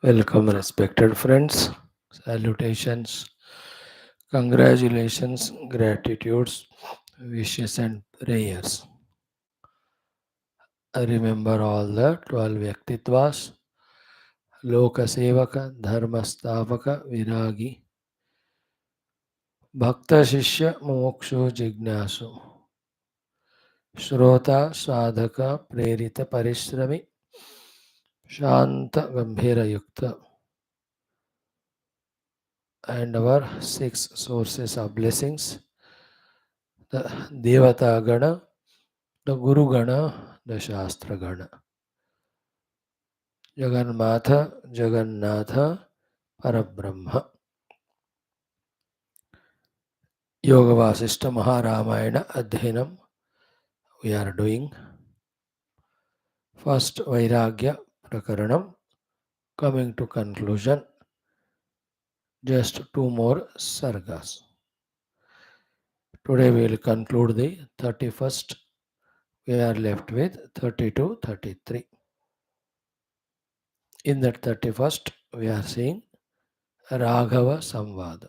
Welcome, respected friends. Salutations, congratulations, gratitudes, wishes, and prayers. I remember all the 12 Vyaktitvas: Lokasevaka, Dharmasthavaka, Viragi, Bhakta Shishya, Mumukshu, Jignasu, Shrota, Sadhaka, Prerita, Parishrami, Shanta, Gambhira, Yukta, and our 6 sources of blessings: the Devata Gana, the Guru Gana, the Shastra Gana. Jagannatha, Jagannatha, Parabrahma. Yoga Vaashishtha Maha Ramayana Adhinam. We are doing first Vairagya Prakaranam. Coming to conclusion, just 2 more Sargas. Today we will conclude the 31st. We are left with 32, 33. In that 31st, we are seeing Raghava Samvada.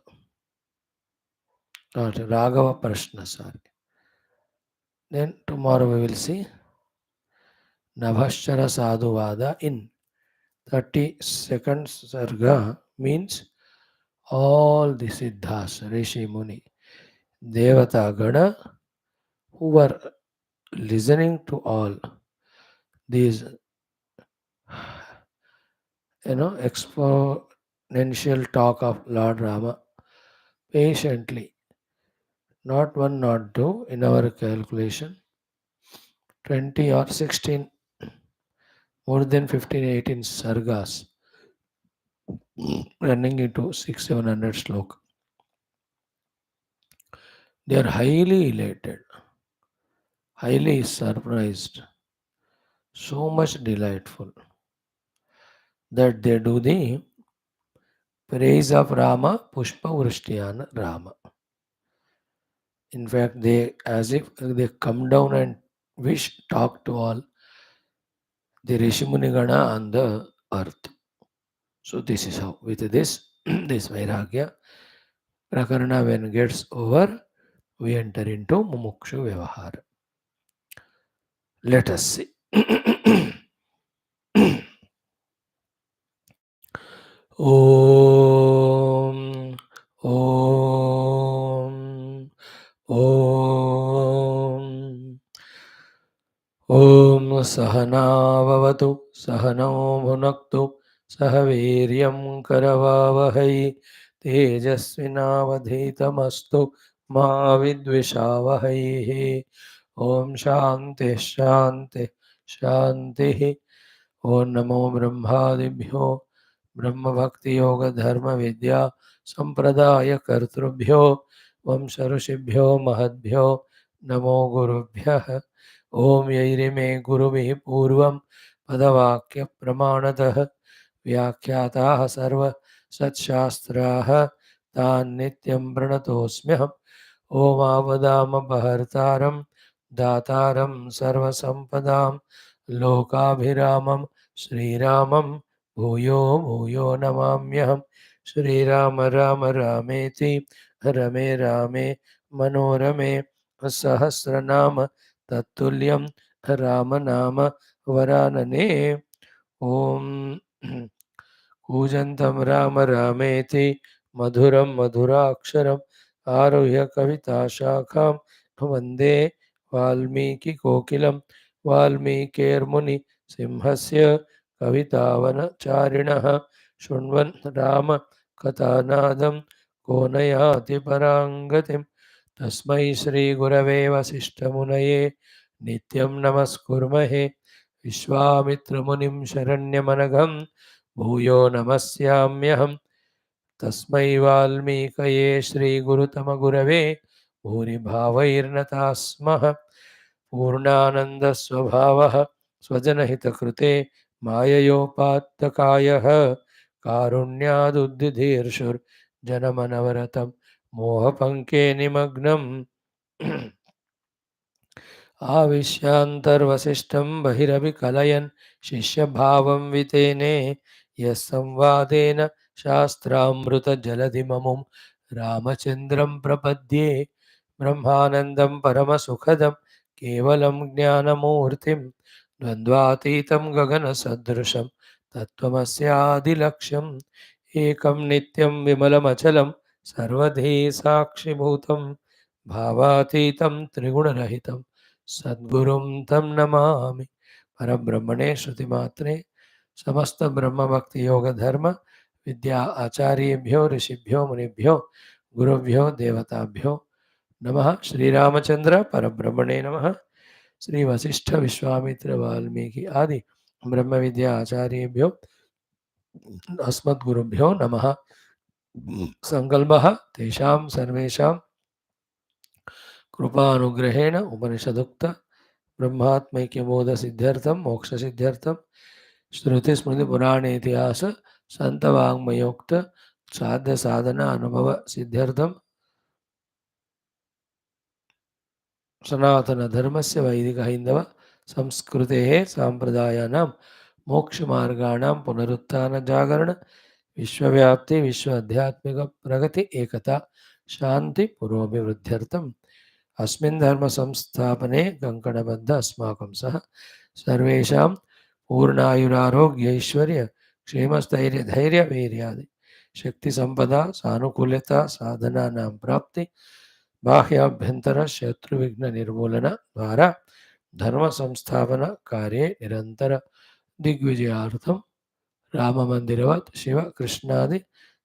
Not Raghava Prashna, sorry. Then tomorrow we will see NABHASHARA SADHUVADA in 32nd Sarga means all the Siddhas, Rishi Muni, Devata Gana who were listening to all these exponential talk of Lord Rama patiently, not one, not two, in our calculation, 20 or 16, more than 15, 18 sargas running into 600-700 sloka. They are highly elated, highly surprised, so much delightful that they do the praise of Rama, Pushpa Vrushtiyana Rama. In fact, they, as if they come down and talk to all the Rishimunigana on the earth. So this is how, with this, this Vairagya, Prakarana when gets over, we enter into Mumukshu Vyavahara. Let us see. Om, Om, Om. Om Sahana Vavatu, Sahano Bhunaktu, Sahaviryam Karavavahai, Tejasvinavadhitamastu, Ma Vidvishavahai. Om Shanti Shanti Shanti. Om Namo Brahmadibhyo, Brahma Bhakti Yoga Dharma Vidya Sampradaya Kartrubhyo, Vamsharusibhyo Mahadbhyo, Namo Gurubhyah. Om Yairime Guruvi Purvam Padavakya Pramanatah Vyakyatah Sarva Satshastraha Tan Nityam Pranatosmyaham. Om Avadama Bhartaram Dataram Sarva Sampadam Lokabhiramam Sri Ramam Bhuyo Bhuyo Namamyaham. Sri Rama Rama Rameti Rame Rame Manorame Sahasranama Tatulyam Ramanama Varanane. Om Kujantam Rama Rameti Madhuram Madhuraksharam Aruhya Kavita Shakham Vande Valmiki Kokilam Valmikir Muni Simhasya Kavitavana Charinaha Shunvan Rama Katanadam Konayati Parangatim Tasmai Shri Gurave Vasishtamunaye Nityam Namaskurmahe Vishwamitra Munim Sharanyamanagam Bhuyo Namasyamyaham Tasmai Valmikaye Shri Gurutama Gurave Bhuri Bhavairnatasmaha Purnananda Swabhavaha Swajanahita Krute Mayayopattakayah Karunyadudhirshur Janamanavaratam Mohapanke Nimagnam Avishyantarvasishtam Bahiravikalayan Shishya Bhavam Vitene यस्संवादेन शास्त्रामृतजलधिममुं रामचन्द्रं प्रपद्ये ब्रह्मानन्दं परमसुखदं केवलं ज्ञानमूर्तिं द्वन्द्वातीतं गगनसदृशं तत्त्वमस्यादिलक्ष्यम् एकं नित्यं विमलमचलं सर्वधी साक्षिभूतं भावातीतं त्रिगुणरहितं सद्गुरुं तं नमामि। परब्रह्मणे श्रुतिमात्रे समस्त ब्रह्म भक्ति योग धर्म विद्या आचार्येभ्यो ऋषिभ्यो मुनिभ्यो गुरुभ्यो देवताभ्यो नमः। श्रीरामचंद्र परब्रह्मणे नमः। श्री वशिष्ठ विश्वामित्र वाल्मीकि आदि ब्रह्म विद्या आचार्येभ्यो अस्मद्गुरुभ्यो नमः। संकल्पः तेषां सर्वेषां कृपानुग्रहेण उपनिषदुक्त ब्रह्मात्मैक्यबोध सिद्ध्यर्थं मोक्ष सिद्ध्यर्थं श्रुति स्मृति पुराण इतिहास संत वाङ्मयोक्त साध्य साधना अनुभव सिद्ध्यर्थं सनातन धर्मस्य वैदिक हैंदव संस्कृतेः सांप्रदायानां मोक्षमार्गाणां पुनरुत्थान जागरण विश्वव्याप्ति विश्व आध्यात्मिक प्रगति एकता शांति पुरोभिवृद्ध्यर्थम् अस्मिन् धर्म संस्थापने कंकणबद्ध अस्माकं सह सर्वेषां पूर्णायुरारोग्य ऐश्वर्य क्षेमस्थैर्य धैर्य वीर्यादि शक्ति संपदा सानुकूलता साधनानां प्राप्ति बाह्याभ्यंतर शत्रुविघ्न निर्मूलन द्वारा धर्म संस्थापन कार्ये निरंतर दिग्विजयार्थम राम मंदिरवत् शिव कृष्णादि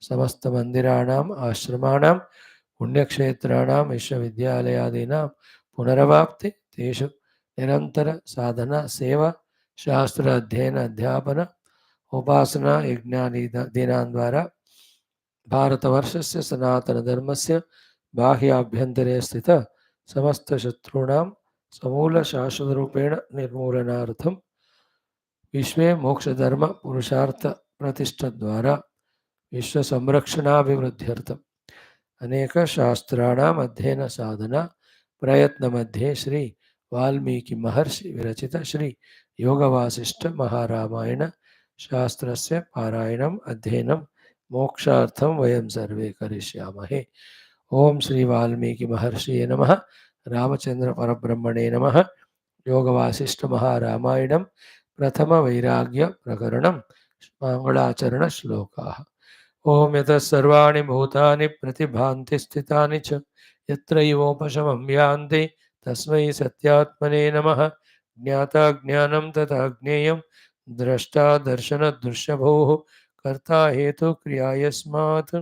समस्त मंदिराणाम् आश्रमाणां पुण्यक्षेत्राणां विश्वविद्यालयादीनां पुनरवाप्ति तेषु निरंतर साधना सेवा शास्त्र अध्ययन अध्यापन उपासना यज्ञादीनां द्वारा भारतवर्षस्य सनातनधर्मस्य बाह्याभ्यन्तरे स्थित समस्त शत्रूणां समूल शाश्वतरूपेण निर्मूलनार्थं विश्वे मोक्षधर्म पुरुषार्थ प्रतिष्ठा द्वारा विश्व संरक्षणाभिवृद्ध्यर्थम् अनेक शास्त्राणाम् अध्ययन साधना प्रयत्न मध्ये श्री वाल्मीकि महर्षि विरचित श्री योग वासिष्ठ महारामायण शास्त्रस्य पारायणम् अध्ययनं मोक्षार्थं वयं सर्वे करिष्यामहे। ओम श्री वाल्मीकि महर्षिये नमः। रामचंद्र परब्रह्मणे नमः। योग वासिष्ठ महारामायणं प्रथम वैराग्य प्रकरणं मंगलाचरण श्लोकाः। ओम यतः सर्वाणि भूतानि प्रतिभान्ति स्थितानि च यत्रैवोपशमं यान्ति तस्मै सत्यात्मने नमः। ज्ञाता ज्ञानं तथा ज्ञेयं द्रष्टा दर्शन दृश्यभूः कर्ता हेतु क्रिया यस्मात्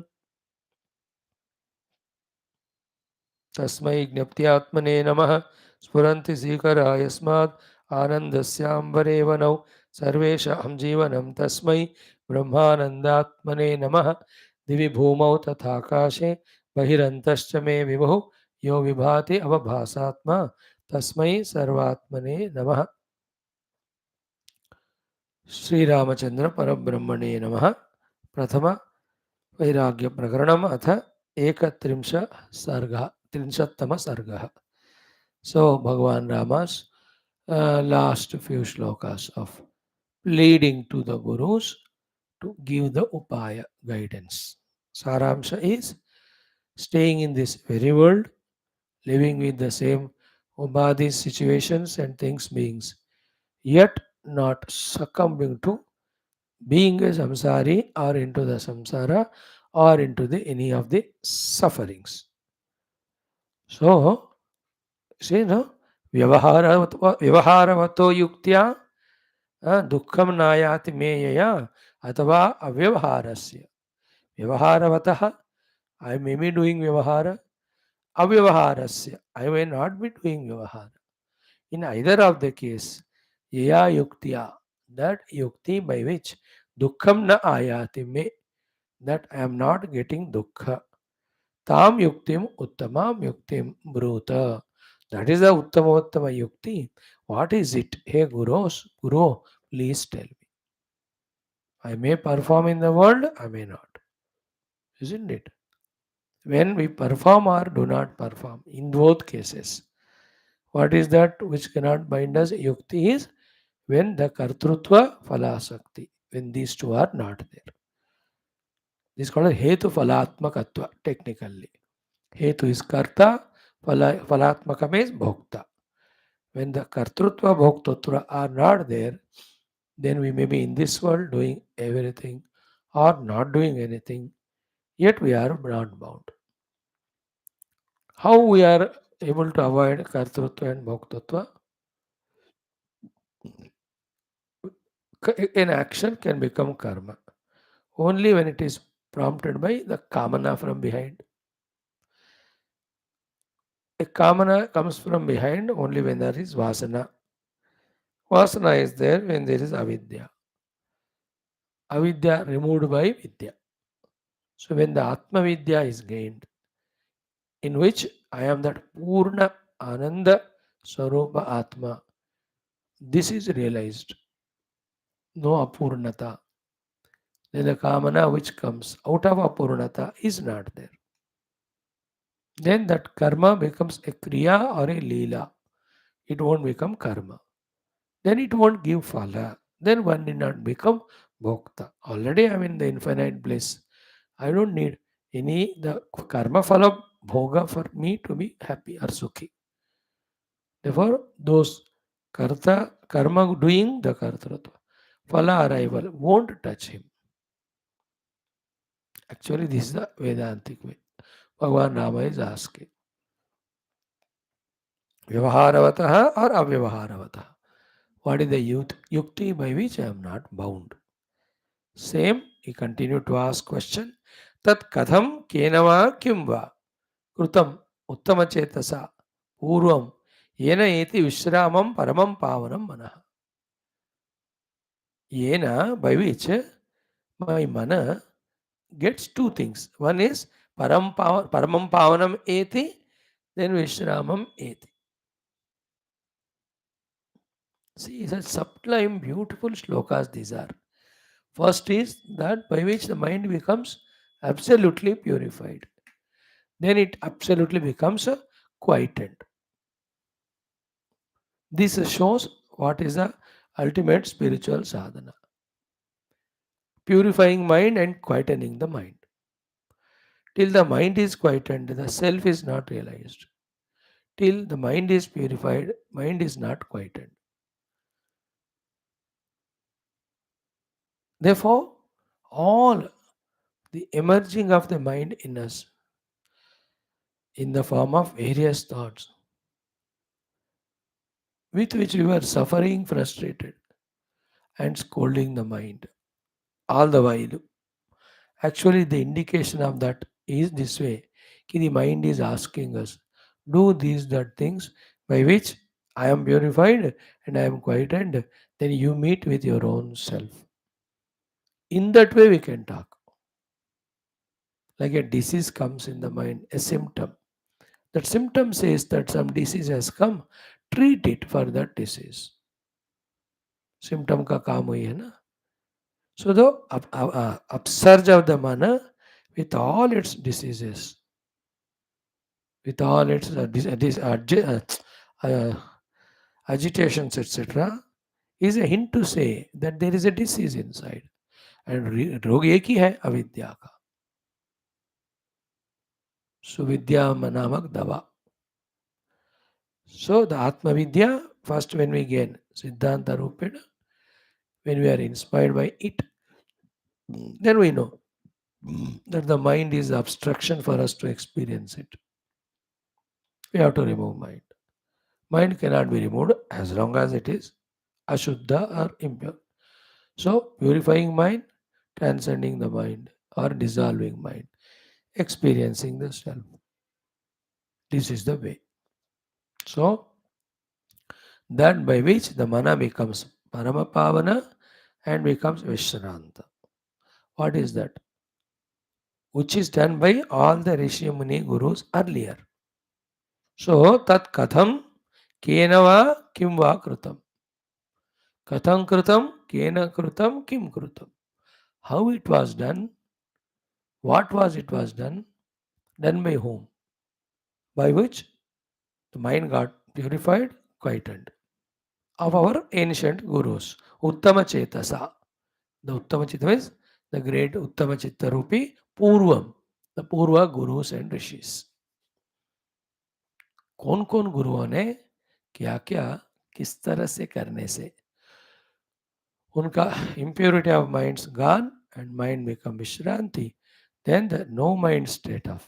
तस्मै ज्ञप्त्यात्मने नमः। स्फुरन्ति सीकरा यस्मात् आनन्दस्याम्बरेवनौ सर्वेषां जीवनं तस्मै ब्रह्मानन्दात्मने नमः। दिवि भूमौ तथाकाशे बहिरन्तश्च मे विभुः यो विभाति अवभासात्मा तस्मै सर्वात्मने नमः। श्रीरामचंद्र परब्रह्मणे नमः। प्रथम वैराग्य प्रकरणम् अथ 31 सर्गः 30तम सर्गः। So Bhagavan Rama's last few shlokas of pleading to the gurus to give the upaya guidance. Saramsha is staying in this very world, living with the same ubadhis, situations and things, beings, yet not succumbing to being a samsari or into the samsara or into the any of the sufferings. So, see, no, व्यवहारवतो युक्त्या दुःखं नायाति मे यया अथवा अव्यवहारस्य व्यवहारवतः I may be doing व्यवहार अव्यवहारस्य I may not be doing व्यवहार. In either of the case, yaya yuktya, that yukti by which dukkham na ayati me, that I am not getting dukkha. Tam yuktim uttamam yuktim bruta. That is the uttama yukti. What is it? Hey Guru, please tell me. I may perform in the world, I may not. Isn't it? When we perform or do not perform, in both cases, what is that which cannot bind us? Yukti is when the kartrutva phalasakti. when these two are not there. This is called Hetu Phalatmakatva technically. Hetu is Karta, Phalatmaka means Bhokta. When the Kartrutva Bhoktotva are not there, then we may be in this world doing everything or not doing anything, yet we are not bound. How we are able to avoid Kartrutva and Bhoktotva? An action can become karma only when it is prompted by the kamana from behind. A kamana comes from behind only when there is vasana. Vasana is there when there is avidya. Avidya removed by vidya. So when the Atma Vidya is gained, in which I am that Purna Ananda Swarupa Atma, this is realized. No Apurnata. Then the Kamana which comes out of Apurnata is not there. Then that karma becomes a Kriya or a Leela. It won't become karma. Then it won't give phala. Then one need not become bhokta. Already I am in the infinite bliss. I don't need the karma phala bhoga for me to be happy or sukhi. Therefore, those karma doing the kartratva, phala arrival won't touch him. Actually, this is the Vedantic way. Bhagavan Rama is asking. Vyavaharavataha or avyavaharavataha? What is the yukti by which I am not bound? Same, he continued to ask question. Tat katham kenava kimva krutam uttamachetasa purvam yena eti vishramam paramam pavanam manaha. Yena, by which my mana gets two things. One is paramam pavanam eti, then vishramam eti. See, such sublime, beautiful shlokas these are. First is that by which the mind becomes absolutely purified. Then it absolutely becomes quietened. This shows what is the ultimate spiritual sadhana. Purifying mind and quietening the mind. Till the mind is quietened, the self is not realized. Till the mind is purified, mind is not quietened. Therefore, all the emerging of the mind in us in the form of various thoughts with which we were suffering, frustrated, and scolding the mind all the while. Actually, the indication of that is this way. The mind is asking us, do these that things by which I am purified and I am quietened, then you meet with your own self. In that way, we can talk. Like a disease comes in the mind, a symptom. That symptom says that some disease has come, treat it for that disease. Symptom ka kaam hui hai na. So the upsurge of the mana with all its diseases, with all its agitations, etc., is a hint to say that there is a disease inside. And रोग एक ही है अविद्या का. सुविद्या नामक दवा. So the Atma Vidya, first when we gain Siddhanta Rupena, when we are inspired by it, then we know that the mind is obstruction for us to experience it. We have to remove mind. Mind cannot be removed as long as it is ashuddha or impure. So purifying mind, transcending the mind or dissolving mind, experiencing the self. This is the way. So that by which the mana becomes paramapavana and becomes vishranta. What is that? Which is done by all the Rishi Muni Gurus earlier. So tat katham kenava kim va krutam. Katham krutam kena krutam kim krutam. How it was done, what was it was done by whom? By which the mind got purified, quietened. Of our ancient gurus, Uttama Chetasa. The Uttama Chitta means the great Uttama Chitta Rupi Purvam, the Purva Gurus and Rishis. कौन कौन गुरुओं ने क्या क्या किस तरह से करने से उनका impurity of minds gone and mind become Vishranti, then the no mind state of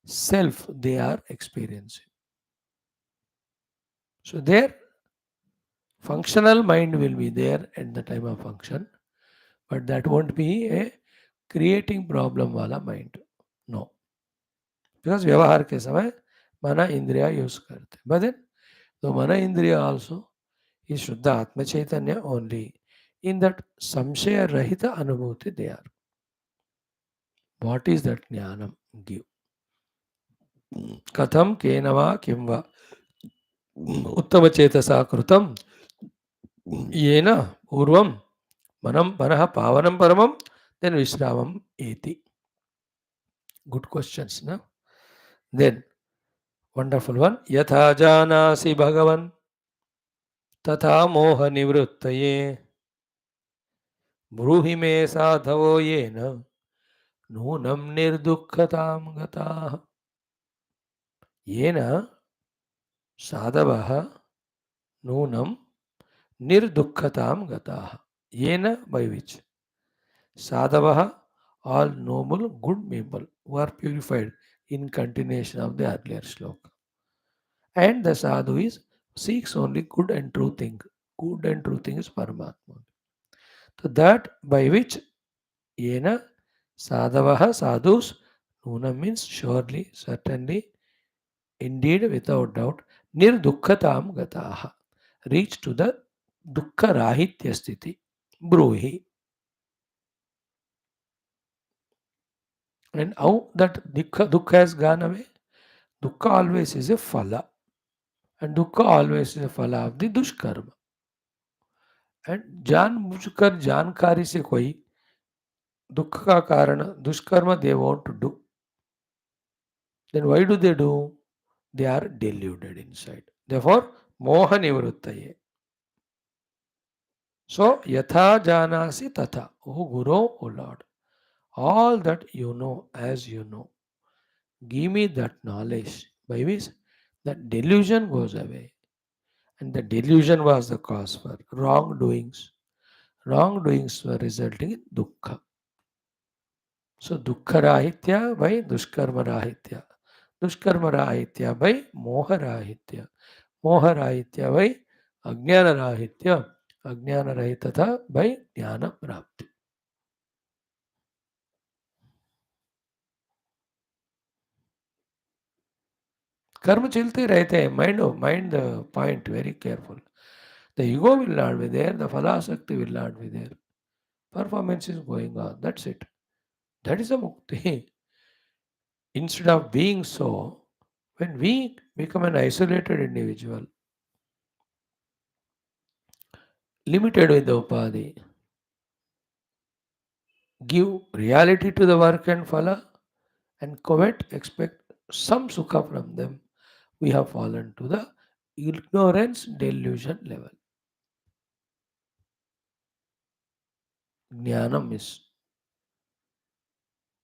self they are experiencing. So their functional mind will be there at the time of function, but that won't be a creating problem wala mind. No. Because व्यवहार के समय mana indriya use करते. But then the mana indriya also is Shuddha Atma Chaitanya only. In that samshaya rahita anubhuti they are. What is that jnanam give? Katham kenava kimva uttama chetasa krutam yena urvam manam manaha pavanam paramam then vishramam eti. Good questions, no? Then, wonderful one. Yatha janasi bhagavan तथा मोह निवृत्तये ब्रूहि मे साधवो येन नूनं निर्दुःखतां गताः येन साधवः नूनं निर्दुःखतां गताः येन by which sadhavah all noble good people who are purified in continuation of the earlier sloka. And the sadhu is seeks only good and true thing. Good and true thing is Paramatma. So that by which Yena sadhavaha sadhus nuna means surely, certainly, indeed, without doubt, nirdukhatam gataha reach to the dukkha rahitya sthiti. Bruhi. And how that dukkha has gone away? Dukkha always is a phala. And dukkha always is a phala of the dushkarma. And जानबूझकर जानकारी से कोई दुख का कारण दुष्कर्म they want to do. Then why do they do? They are deluded inside. Therefore, moha nivruttaye. So, yatha janasi tatha. O Guru, O Lord, all that you know as you know, give me that knowledge by which that delusion goes away. And the delusion was the cause for wrongdoings. Wrongdoings were resulting in dukkha. So, dukkha rahitya by dushkarma rahitya. Dushkarma rahitya by moha rahitya. मोह राहित्य वै अज्ञान राहित्य अज्ञान रहितता by ज्ञान प्राप्ति. कर्म चलते रहते हैं. Mind the point very careful. The ego will not be there. The phalasakti will not be there. Performance is going on. That's it. That is a mukti. Instead of being so, when we become an isolated individual, limited with the upadhi, give reality to the work and phala, and covet, expect some sukha from them, we have fallen to the ignorance delusion level. Jnanam is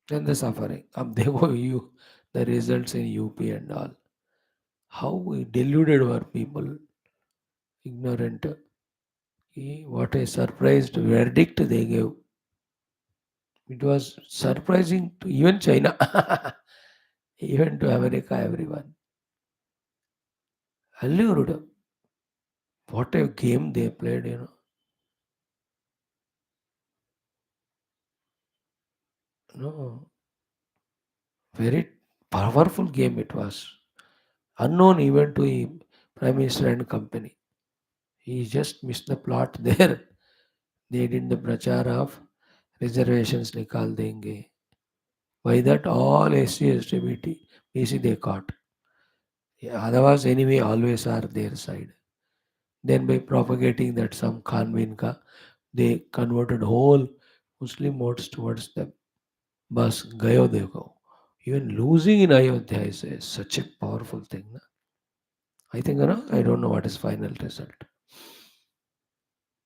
then the suffering. Ab dekho you the results in UP and all. How we deluded our people, ignorant. What a surprised verdict they gave. It was surprising to even China, even to America, everyone. Allured. What a game they played, you know. No, very powerful game it was. Unknown even to him, Prime Minister and company. He just missed the plot there. They did the prachar of reservations nikal denge. By that all SC, ST, BC they caught. Yeah, otherwise enemy always are their side. Then by propagating that some Khanvin ka, they converted whole Muslim votes towards them. Bas gayo dekho. Even losing in Ayodhya is such a powerful thing. Na? I think, I don't know what is final result.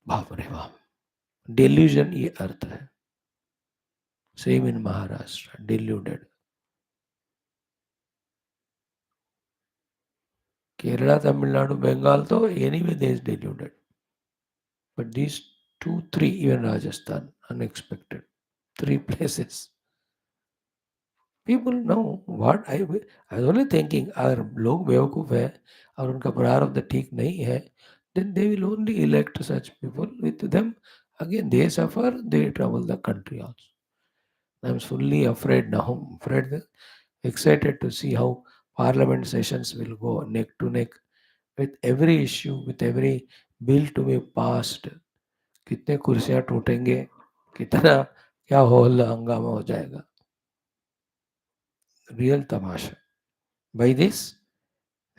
Baap re baap. Delusion ये अर्थ है. Same in Maharashtra, deluded. Kerala, Tamil Nadu, Bengal, though anyway there is deluded. But these two, three, even Rajasthan, unexpected. Three places. People know what I was only thinking, अगर लोग बेवकूफ़ है और उनका प्रारब्ध ठीक नहीं है, then they will only elect such people. With them, again they suffer, they trouble the country also. I'm fully afraid now. Afraid, excited to see how parliament sessions will go neck to neck with every issue, with every bill to be passed. कितने कुर्सियां टूटेंगे, कितना क्या whole हंगामा हो जाएगा. Real tamasha. By this,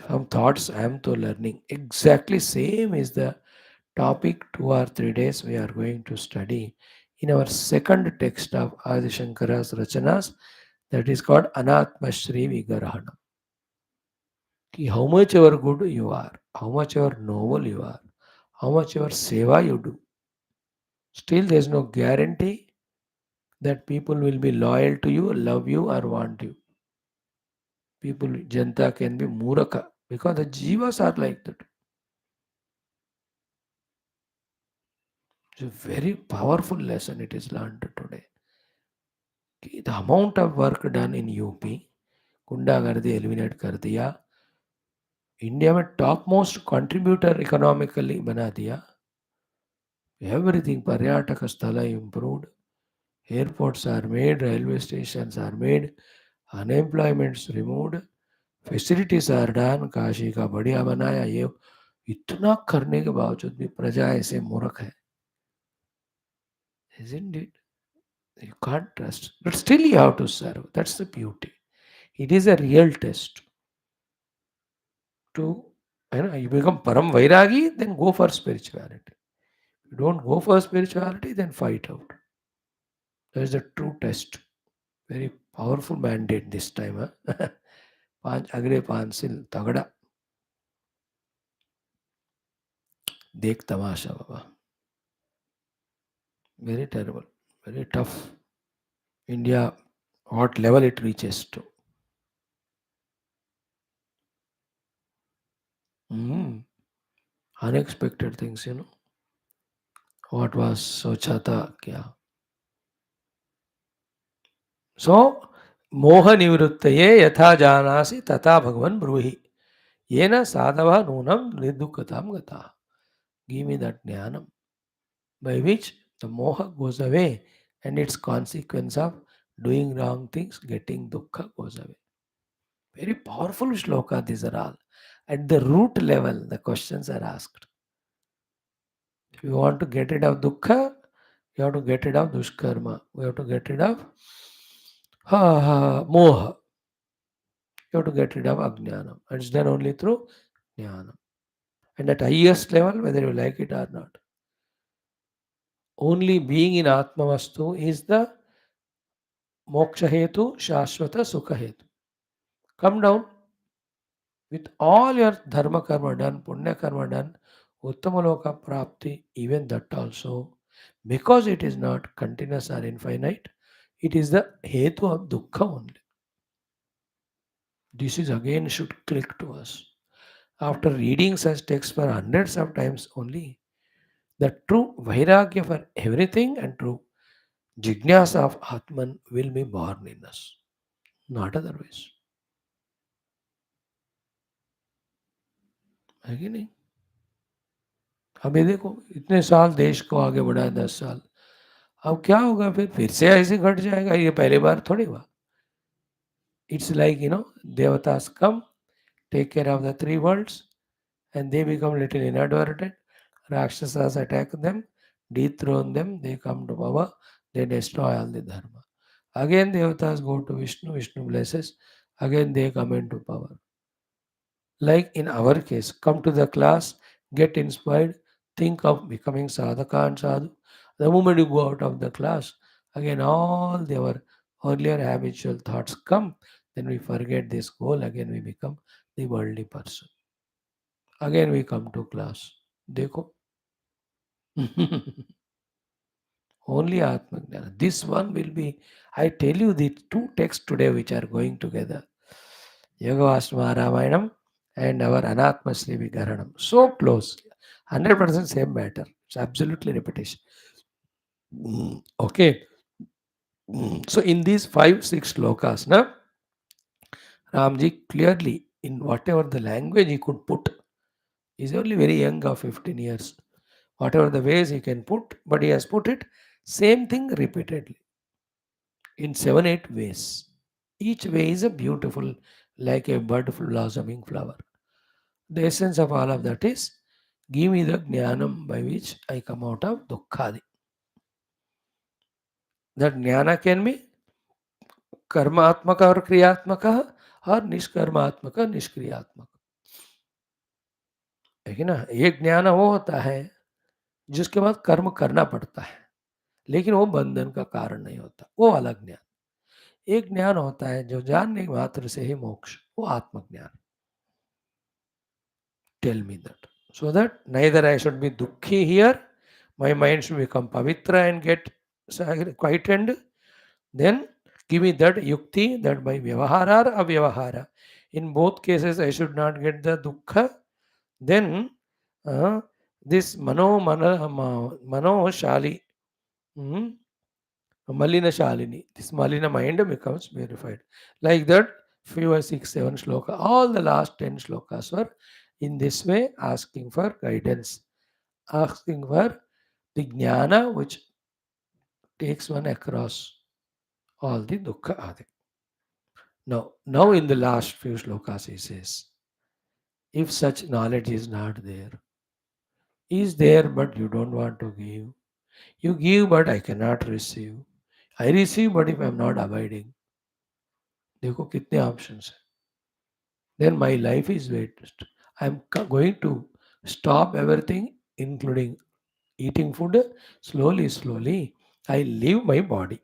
some thoughts I am to learning. Exactly same is the topic 2 or 3 days we are going to study in our second text of Adi Shankara's Rachanas, that is called Anatma Shri Vigarahanam. Ki how much ever good you are, how much ever noble you are, how much ever seva you do, still there is no guarantee that people will be loyal to you, love you, or want you. People, Janta can be Muraka because the Jivas are like that. It's a very powerful lesson it is learned today. कि the amount of work done in UP, गुंडागर्दी eliminate कर दिया, India में top most contributor economically बना दिया. Everything, पर्यटक स्थल improved, airports are made, railway stations are made, unemployments removed, facilities are done, Kashi का बढ़िया बनाया. ये इतना करने के बावजूद भी प्रजा ऐसे मूर्ख है. Isn't it? You can't trust, but still you have to serve. That's the beauty. It is a real test. To, you become param vairagi, then go for spirituality. You don't go for spirituality, then fight out. That is the true test. Very powerful mandate this time. Huh? पांच अगले 5 सिल तगड़ा. देख तमाशा बाबा. Very terrible, very tough. India, what level it reaches to. Mm. Unexpected things. What was सोचा था क्या. So, मोह निवृत्तये यथा जानासि तथा भगवन ब्रूहि. येन साधवः नूनं निर्दुःखतां गताः. Give me that jnanam by which the moha goes away and its consequence of doing wrong things, getting dukkha goes away. Very powerful shloka these are all. At the root level, the questions are asked. If you want to get rid of dukkha, you have to get rid of dushkarma. We have to get rid of moha. You have to get rid of ajnanam. It's done only through jnanam. And at highest level, whether you like it or not, only being in Atmavastu is the moksha hetu, shashvata sukha hetu. Come down with all your dharma karma done, punya karma done, uttamaloka prapti, even that also, because it is not continuous or infinite, it is the hetu of dukkha only. This is again should click to us. After reading such texts for hundreds of times only, the true vairagya for everything and true jignasa of Atman will be born in us, not otherwise. है कि नहीं. अभी देखो इतने साल देश को आगे बढ़ाया 10 साल. अब क्या होगा फिर से ऐसे घट जाएगा. ये पहली बार थोड़ी हुआ. इट्स लाइक देवतास come, take care of the 3 worlds, and they become little inadvertent. Rakshasas attack them, dethrone them, they come to power, they destroy all the dharma. Again devatas go to Vishnu, Vishnu blesses, again they come into power. Like in our case, come to the class, get inspired, think of becoming sadhaka and sadhu. The moment you go out of the class, again all our earlier habitual thoughts come, then we forget this goal, again we become the worldly person. Again we come to class. देखो Only Atma Jnana. This one will be, I tell you, the two texts today which are going together, Yoga Vastama Ramayanam and our Anatma Sri Vigaranam. So close. 100% same matter. It's absolutely repetition. Okay. So in these 5, 6 slokas, na, Ramji clearly, in whatever the language he could put, he's only very young of 15 years. Whatever the ways he can put, but he has put it, same thing repeatedly in 7, 8 ways. Each way is a beautiful, like a bud blossoming flower. The essence of all of that is, give me the jnanam by which I come out of dukkhadi. That jnana can be कर्मात्मक और क्रियात्मक और निष्कर्मात्मक निष्क्रियात्मक है कि ना. एक ज्ञान वो होता है जिसके बाद कर्म करना पड़ता है, लेकिन वो बंधन का कारण नहीं होता, वो अलग ज्ञान. एक ज्ञान होता है जो जानने मात्र से ही मोक्ष, वो आत्मज्ञान. Tell me that, so that neither I should be dukhi here, my mind should become pavitra and get quietened. Then give me that yukti, that by vyavahara or avyavahara, in both cases I should not get the dukkha. Then this mano shali, malina shalini, this malina mind becomes purified. Like that, 5, 6, 7 shloka, all the last 10 shlokas were in this way, asking for guidance, asking for the jnana which takes one across all the dukkha adi. Now in the last few slokas he says, if such knowledge is there but you don't want to give. You give but I cannot receive. I receive but if I am not abiding. देखो कितने options हैं. Then my life is waste. I am going to stop everything, including eating food. Slowly, I leave my body.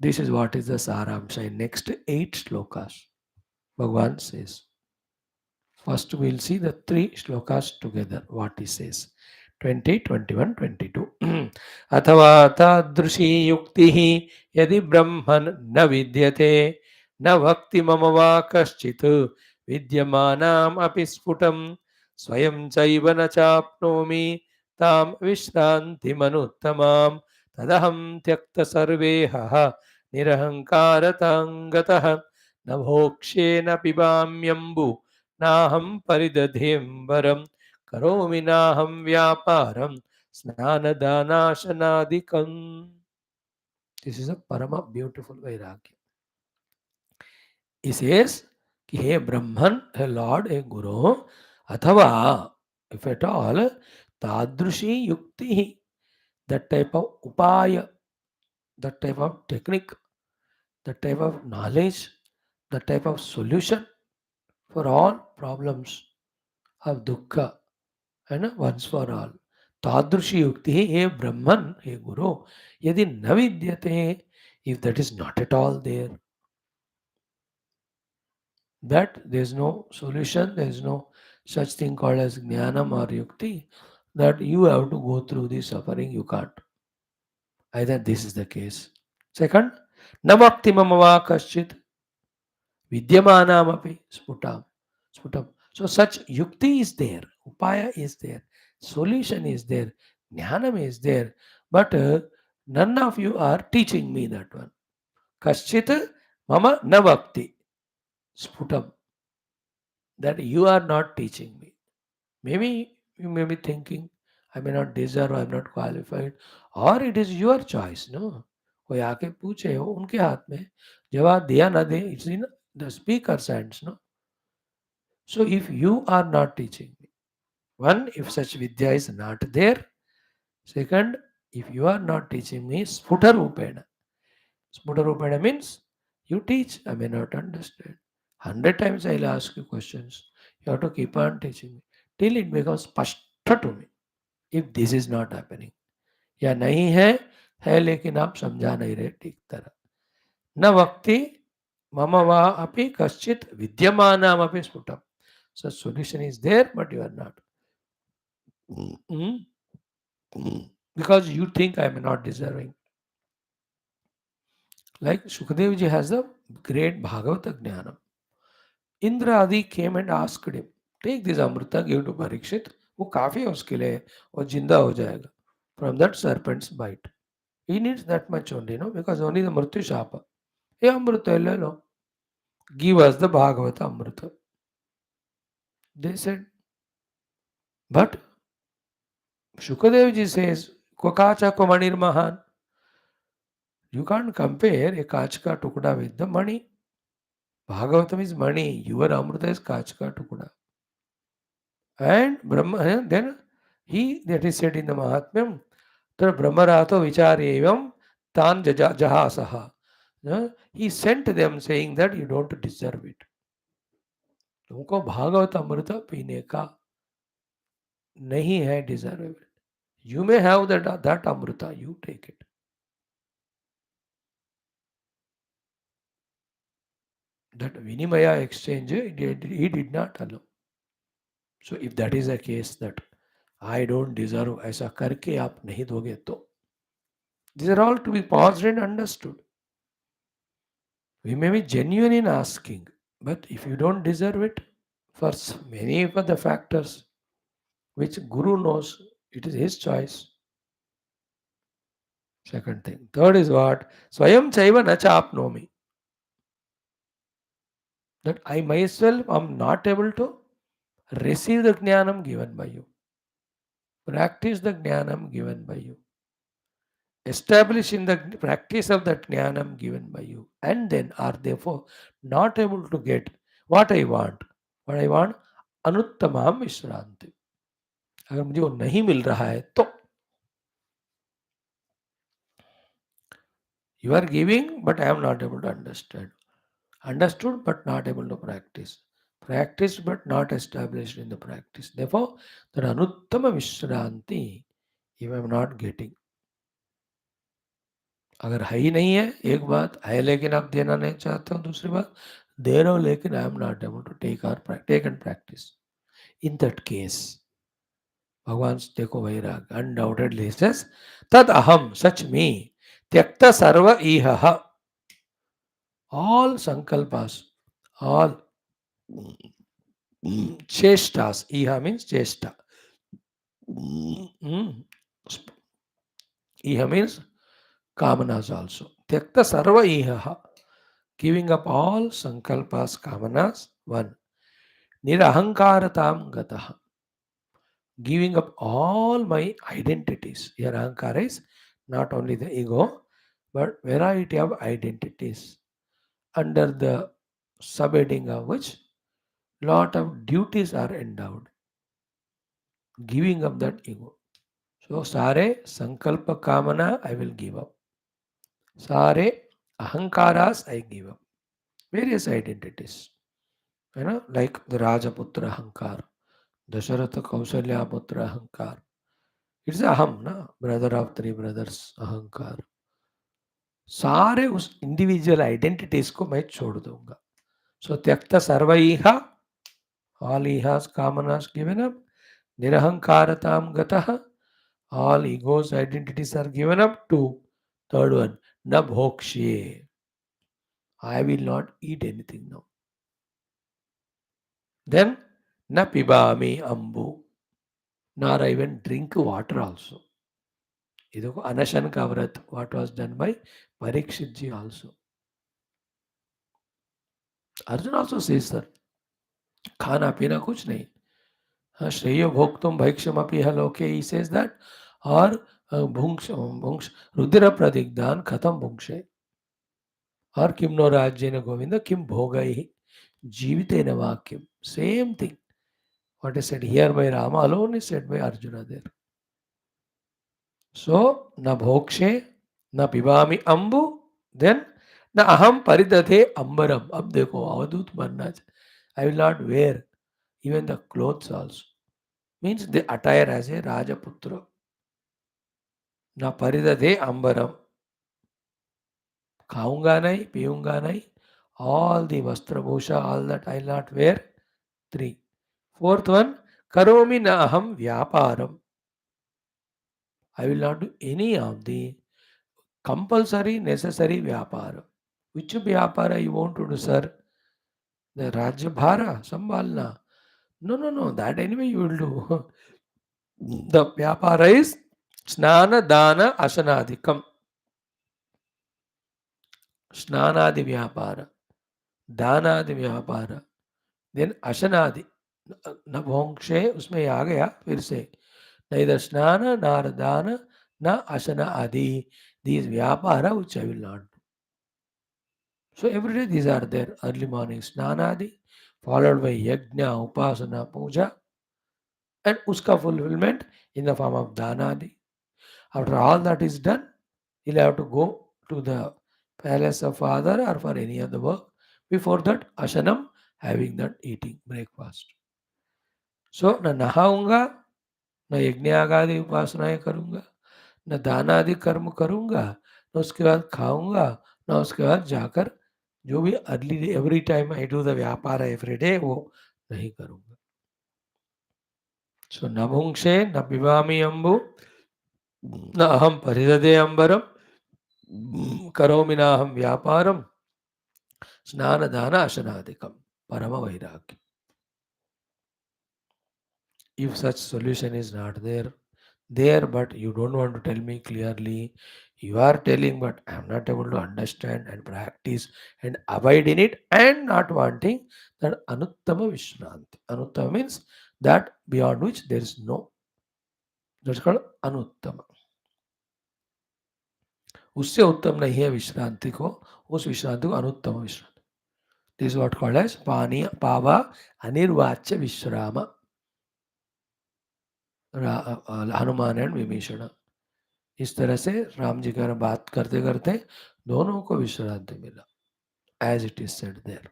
This is what is the saramsha in next 8 slokas. Bhagavan says. First, we'll see the 3 shlokas together, what he says. 20, 21, 22. अथवा तादृशी युक्तिः यदि ब्रह्मन् न विद्यते न भक्ति मम वा कश्चित् विद्यमानाम् अपि स्फुटं स्वयं चैव न चाप्नोमि तां विश्रान्तिमनुत्तमां तदहं त्यक्त सर्वेहः निरहङ्कारतां गतः न भोक्ष्ये न पिबाम्यम्बु नाहं परिदधेम्बरं करोमि नाहं व्यापारं स्नानदानाशनादिकं. This is a parama beautiful vairagya. He says कि हे ब्रह्मन, हे लॉर्ड, हे गुरु, अथवा if at all तादृशी युक्ति, that type of upaya, that type of technique, that type of knowledge, that type of solution for all problems of dukkha, and once for all. Tadrushi yukti, he Brahman, he Guru, yadi na vidyate, if that is not at all there, that there is no solution, there is no such thing called as jnanam or yukti, that you have to go through the suffering, you can't. Either this is the case. Second, na bhakti mamava kaschit vidyamanamapi sputam. Sputam. So such yukti is there, upaya is there, solution is there, jnanam is there, but none of you are teaching me that one. Kaschit mama na bhakti sputam. That you are not teaching me. Maybe you may be thinking, I may not deserve, I am not qualified, or it is your choice. No, कोई आके पूछे हो उनके हाथ में जवाब दिया ना दे, it's in the speaker's hands. No, so if you are not teaching me, one, if such vidya is not there. Second, if you are not teaching me, sputa rupena. Sputa rupena means you teach, I may not understand. 100 times I'll ask you questions. You have to keep on teaching me till it becomes spashta to me. If this is not happening, या नहीं है लेकिन आप समझा नहीं रहे ठीक तरह. न वक्ति मम वा अपि कश्चित् विद्यमानाम् अपि स्फुटम्. So solution is there, but you are not. because you think I am not deserving. Like Shukadevji has a great Bhagavata Jnana. Indra Adi came and asked him, take this Amrita, give to Parikshit, वो काफी है उसके लिए, वो जिंदा हो जाएगा from that serpent's bite. He needs that much only, because only the Mrityu Shapa. Hey Amrita, le lo. Give us the Bhagavata Amrita. They said, but Shukadevji says, Kwakacha Komanir Mahan. You can't compare a कांच का टुकड़ा with the money. Bhagavatam is money. Your Amrita is कांच का टुकड़ा. And Brahma, then he, that is said in the Mahatmyam, तर ब्रह्मरातो विचार एवं तान जहासहा. He sent them saying that you don't deserve it. तुमको भागवत अमृत पीने का नहीं है deservable. You may have that amrita, you take it. That Vinimaya exchange, he did not allow. So if that is a case that I don't deserve, ऐसा करके आप नहीं दोगे तो, these are all to be paused and understood. We may be genuine in asking, but if you don't deserve it, for many of the factors which Guru knows, it is his choice. Second thing. Third is what? Swayam chaiva na chapnomi. That I myself am not able to receive the jnanam given by you, practice the jnanam given by you, establish in the practice of the jnanam given by you, and then are therefore not able to get what I want. What I want, अनुत्तमाम विश्रांति. अगर मुझे वो नहीं मिल रहा है तो you are giving, but I am not able to understand. Understood, but not able to practice. Practiced, but not established in the practice. Therefore, that anuttama vishranti, if I am not getting. अगर है ही नहीं है, एक बात है लेकिन आप देना नहीं चाहते हो, दूसरी बात दे रहे हो लेकिन I am not able to take and practice. In that case भगवान देखो वैराग्य अनडाउटेडली सेज तद अहम सच मी त्यक्त सर्व इह. All sankalpas, all chestas, iha means chesta. Iha means kamanas also. Tyakta sarva iha, giving up all sankalpas, kamanas. One. Nirahankaratam gataha, giving up all my identities. Here ahankara is not only the ego, but variety of identities, under the subheading of which lot of duties are endowed. Giving up that ego. So sare sankalpa kamana I will give up. Sare ahankaras I give up. Various identities. Like the Rajaputra ahankar, Dasharatha Kausalya Putra ahankar. It's aham, na? Brother of three brothers ahankar. सारे उस individual identities को मैं छोड़ दूंगा. सो त्यक्त सर्व इहा, all ihas kamanas given up. Nirahankaratam gataha, all egos identities are given up to. Third one, na bhokshe, I will not eat anything now. Then na pibami ambu, nor even drink water also. Idoko anashan ka vrat, what was done by Parikshit ji also. Arjun also says, sir, खाना पीना कुछ नहीं. श्रेय भोक्तुम भैक्षमपि लोके, he says that, और भुंक्ष रुद्र प्रदिग्धान खतम भुंक्षे, और किम no राज्येन Govind किम भोगैः जीवितेन वाक्यम. Same thing. What is said here by Rama alone is said by Arjuna there. So, na bhokshe, na pibami ambu, then na aham paridate ambaram. अब देखो अवधूत बनना है. I will not wear even the clothes also. Means the attire as a Rajaputra. Na paridate ambaram. खाऊंगा नहीं, पीऊंगा नहीं. All the vastra bhusha, all that I will not wear. 3. Fourth one, karomi na aham vyaparam. I will not do any of the compulsory, necessary vyapara. Which vyapara you want to do, sir? The Rajya Bhara, Sambalna. No, no, no. That anyway you will do. The vyapara is Snana, Dana, Asanadikam. Snanadi vyapara, Danadi vyapara, then Asanadi. नभोंक्षे उसमें आ गया फिर से neither snana nor dana na asana adi, these vyapara which I will not do. So every day these are there. Early morning snanadi followed by yajna upasana puja and uska fulfillment in the form of danadi. After all that is done, he'll have to go to the palace of father or for any other work. Before that, ashanam, having that eating breakfast. So न नहाऊंगा, न यज्ञ आदि उपासनाएं करूंगा, न दान आदि कर्म करूंगा, न उसके बाद खाऊंगा, न उसके बाद जाकर जो भी early every time I do the व्यापार एवरी डे वो नहीं करूंगा. सो न भुंक्षे न पिबामि अम्बु न अहम परिददे अंबरम करोमि नाहम व्यापारम स्नान दान अशनादिकम परम वैराग्य. If such solution is not there, but you don't want to tell me clearly, you are telling, but I am not able to understand and practice and abide in it, and not wanting that anuttama vishranti. Anuttama means that beyond which there is no. That's called anuttama. उससे उत्तम नहीं है विश्रांति को, उस विश्रांति को अनुत्तम विश्रांति. This is what called as पानी पावा अनिर्वाच्य विश्राम. Hanuman and Vibhishan. इस तरह से राम जी का बात करते करते दोनों को विश्रांति मिला. As it is said there.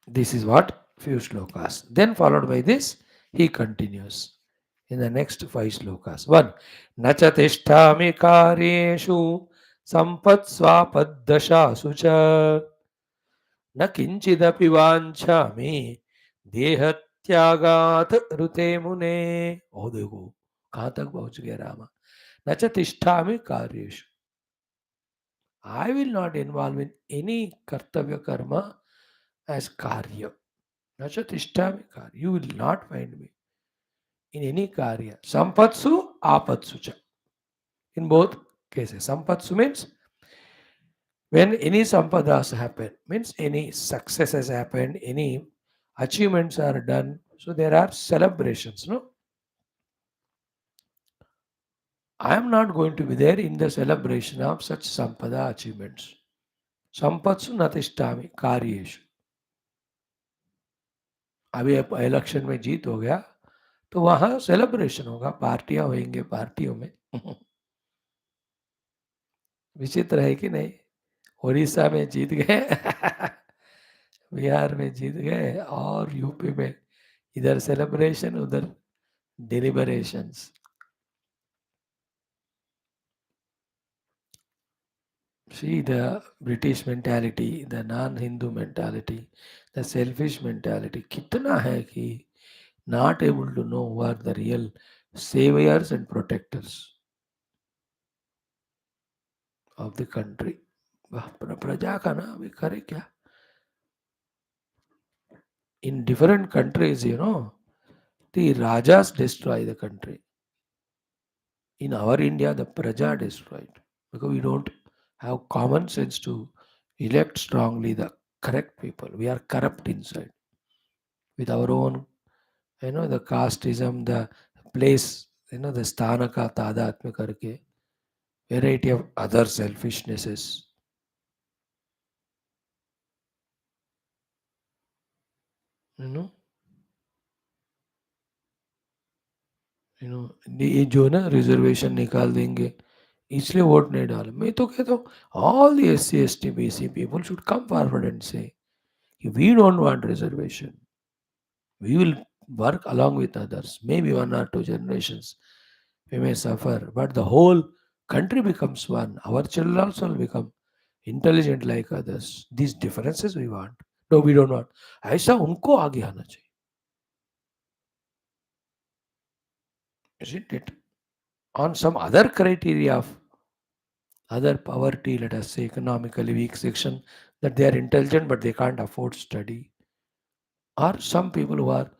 This is what few shlokas. Then followed by this, he continues in the next 5 shlokas. 1. Nacha tishtami karyeshu sampat swapaddashasu cha न किंचिदपि वांछामि देहत्यागात ऋते मुने. ओ देखो कहां तक पहुंच गया रामा. न च तिष्ठामि कार्येषु. I will not involve in any kartavya karma as karya. न च तिष्ठामि karya. You will not find me in any karya. Sampatsu apatsu cha. In both cases. Sampatsu means when any sampadas happen, means any success has happened, any achievements are done, so there are celebrations. No, I am not going to be there in the celebration of such sampada achievements. Sampatsu natishtami karyeshu. अभी election में जीत हो गया तो वहां celebration होगा, पार्टियां होंगे पार्टियों में. विचित्र है कि नहीं. उड़ीसा में जीत गए बिहार में जीत गए और यूपी में इधर सेलिब्रेशन उधर deliberations. See the British mentality, the non-Hindu mentality, the selfish mentality. कितना है कि not able to know who are the real saviors and protectors of the country. प्रजा का ना अभी करे क्या. In different countries, the rajas destroy the country. In our India, the praja destroyed because we don't have common sense to elect strongly the correct people. We are corrupt inside with our own, the casteism, the place, the sthanaka tadatmya karke, variety of other selfishnesses. ये जो ना reservation निकाल देंगे इसलिए vote नहीं डाले. मैं तो कहता हूँ all the SC, ST, BC people should come forward and say, we don't want reservation. We will work along with others. Maybe 1 or 2 generations we may suffer, but the whole country becomes one. Our children also will become intelligent like others. These differences we want. No, we don't want. ऐसा उनको आगे आना चाहिए. isn't it? On some other criteria of other poverty, let us say economically weak section, that they are intelligent but they can't afford study, or some people who are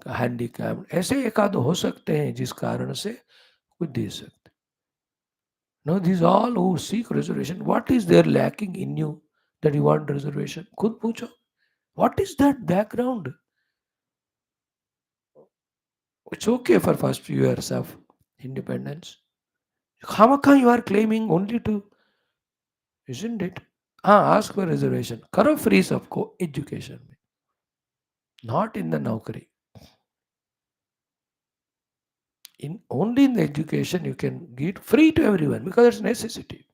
handicapped, ऐसे एक आध हो सकते हैं जिस कारण से कुछ दे सकते. No, these all who seek reservation, what is there lacking in you that you want reservation? खुद पूछो. What is that background? It's okay for first few years of independence. How come you are claiming only to, isn't it? Ask for reservation. करो free सबको education में, not in the नौकरी. In only in the education you can give free to everyone because it's necessity,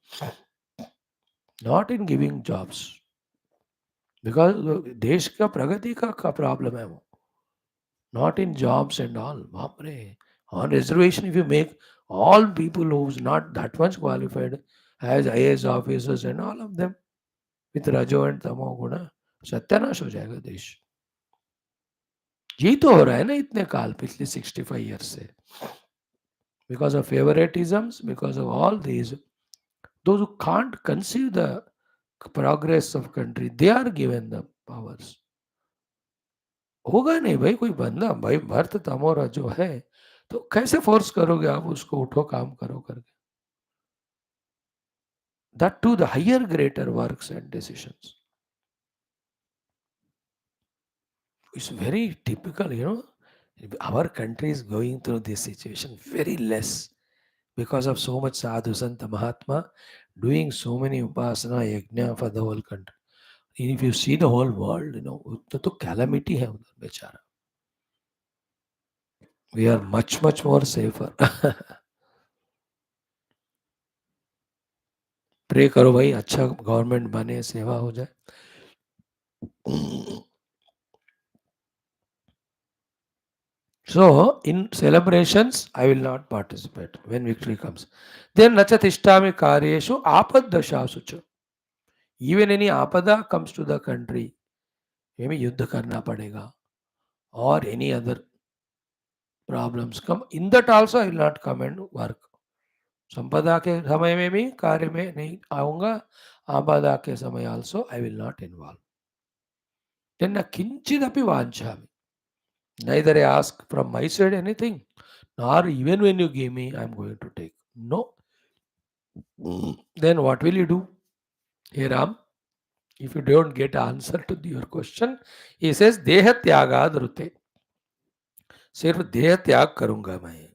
not in giving jobs. Because देश का प्रगति का problem है वो, not in jobs and all. बाप रे, on reservation if you make all people who's not that much qualified as IAS officers and all of them with रजो and तमो गुण, सत्यानाश हो जाएगा देश. यही तो हो रहा है ना इतने काल पिछले 65 years से. Because of favoritisms, because of all these, those who can't conceive the progress of country, they are given the powers. होगा नहीं भाई कोई बंदा, भाई भर्त तमोरा जो है तो कैसे फोर्स करोगे आप उसको, उठो काम करो करके. That too the higher greater works and decisions. It's very typical, our country is going through this situation very less because of so much sadhu santa mahatma doing so many upasana yajna for the whole country. If you see the whole world, तो calamity है उधर बेचारा. We are much more safer. Pray करो भाई अच्छा government बने, सेवा हो जाए. So in celebrations I will not participate when victory comes. Then nacha tishtami karyeshu apaddashasu cha. Even any apada comes to the country, maybe युद्ध करना पड़ेगा or any other problems come, in that also I will not come and work. संपदा के समय में भी कार्य में नहीं आऊंगा, आपदा के समय also I will not involve. Then न किंचिदपि वांछामि. Neither I ask from my side anything, nor even when you give me I am going to take. No. Then what will you do? Hey Ram, if you don't get answer to your question, he says देह त्यागाद रुते. सिर्फ देह त्याग करूंगा मैं.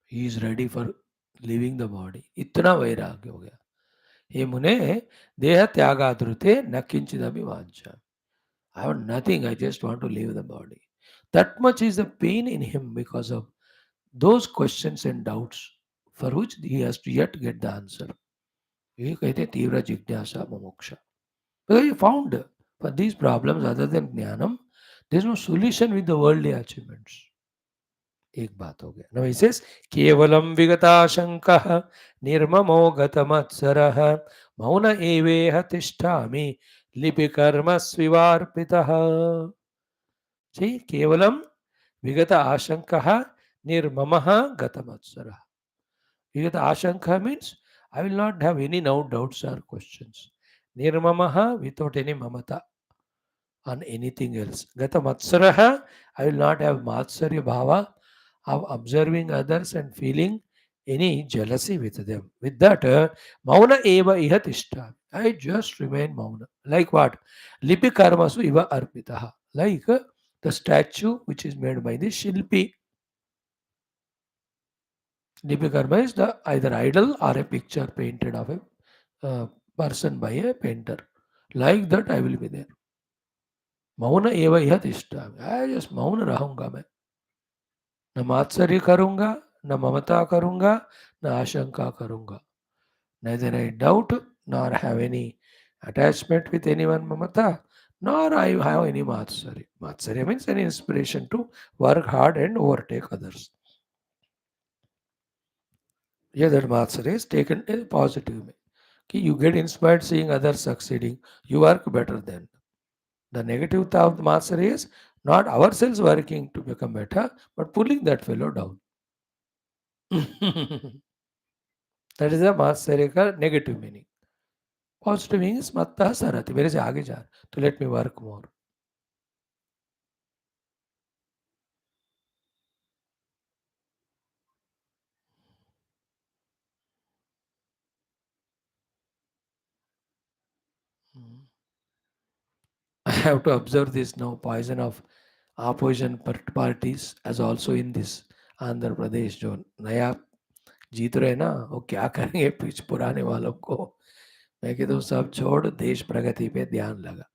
He is ready for leaving the body. इतना वैराग्य हो गया. हे मुने देह त्यागाद्रुते न किंचिदपि वांछा. I want nothing, I just want to leave the body. That much is the pain in him because of those questions and doubts for which he has to yet get the answer. ये कहते हैं तीव्र जिज्ञासा मोक्ष. Because he found for these problems other than ज्ञानम, there is no solution with the worldly achievements. एक बात हो गया. Now he says केवलम विगताशंकः निर्ममो गतमत्सरः मौन एवेह तिष्ठामि लिपिकर्म स्विवार्पितः. See, केवलम विगत आशंकः निर्ममः गतमत्सरः. Vigata ashanka means I will not have any now doubts or questions. Nirmamaha, without any mamata on anything else. Gata matsaraha, I will not have matsarya bhava of observing others and feeling any jealousy with them. With that, mauna eva iha tishta. I just remain mauna. Like what? Lipi karmasu iva arpitaha. Like the statue which is made by the Shilpi. Lipi karma is the either idol or a picture painted of a person by a painter. Like that I will be there. मौन एव यह तिष्ठा. I just मौन रहूंगा मैं. न मात्सर्य करूंगा, न ममता करूंगा, न आशंका करूंगा. Neither I doubt nor have any attachment with anyone mamata, nor I have any matsarya. Matsarya means an inspiration to work hard and overtake others. Yeah, that matsarya is taken in a positive way. You get inspired seeing others succeeding, you work better then. The negative thought of matsarya is Not ourselves working to become better, but pulling that fellow down. That is a Maharshibhyo का negative meaning. Positive meaning is matta sarati, मेरे से आगे जा रहा, तो let me work more. I have to observe this now poison of opposition parties as also in this Andhra Pradesh जो नया जीत रहे ना वो क्या करेंगे पिछ पुराने वालों को मैं कहता हूँ सब छोड़ देश प्रगति पे ध्यान लगा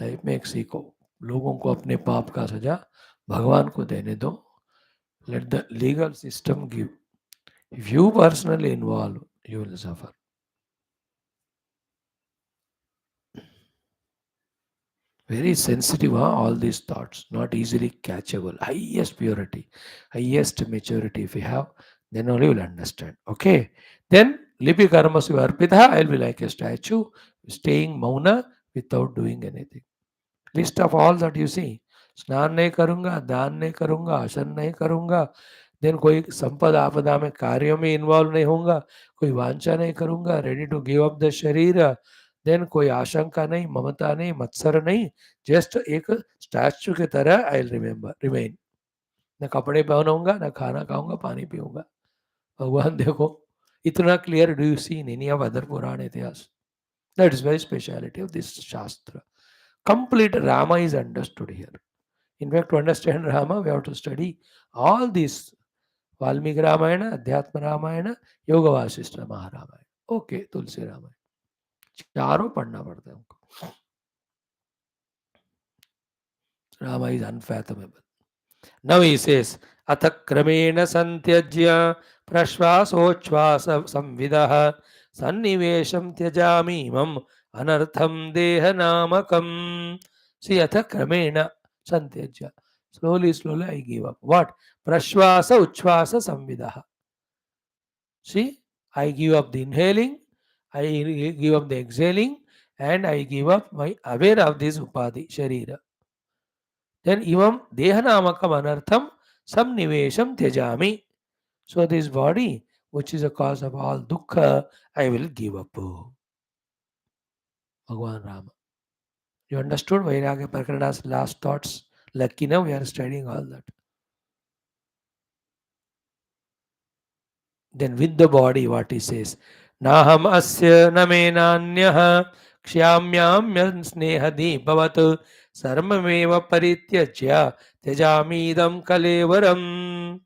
लाइफ में एक सीखो लोगों को अपने पाप का सजा भगवान को देने दो let the legal system give if you personally involve you will suffer very sensitive, huh? All these thoughts, not easily catchable. Highest purity, highest maturity. If you have, then only you will understand. Okay. Then, lipi karma arpita, I will be like a statue, staying mauna without doing anything. List of all that you see. स्नान नहीं करूंगा दान नहीं करूंगा आसन नहीं करूंगा then कोई संपद आपदा में कार्यों में इन्वॉल्व नहीं होऊंगा कोई वांछा नहीं करूंगा ready to give up the शरीर देन कोई आशंका नहीं ममता नहीं मत्सर नहीं जस्ट एक स्टैचू की तरह आई रिमेम्बर रिमेन न कपड़े पहनूंगा न खाना खाऊंगा पानी पीऊंगा भगवान देखो इतना clear do you see in any of other Purana Itihasa that is very speciality of this shastra complete Rama is understood here. In fact, to understand Rama, we have to study all these Valmiki Ramayana, Adhyatma Ramayana, Yoga Vaashishtha, Maha Okay, Tulsi Ramayana. चारों पढ़ना पड़ता है हमको. Rama is unfathomable. Now he says, अथ क्रमेण संत्यज्य प्रश्वासोच्छ्वास संविदः सन्निवेशं त्यजामि मम अनर्थम देह नामकम. See, अथ क्रमेण संत्यज्य. Slowly, slowly I give up. What? Prashvasa uchvasa samvidaha. See, I give up the inhaling, I give up the exhaling, and I give up my aware of this upadhi, sharira. Then ivam dehanamakam anartham samnivesham tyajami. So this body, which is a cause of all dukkha, I will give up. Bhagavan Rama. You understood Vairagya Prakarana's last thoughts? Lucky now we are studying all that. Then with the body, what he says, Naham asya namenanyaha kshyamyamyan snehadi bhavat sarmameva parityajya tyajamidam kalevaram.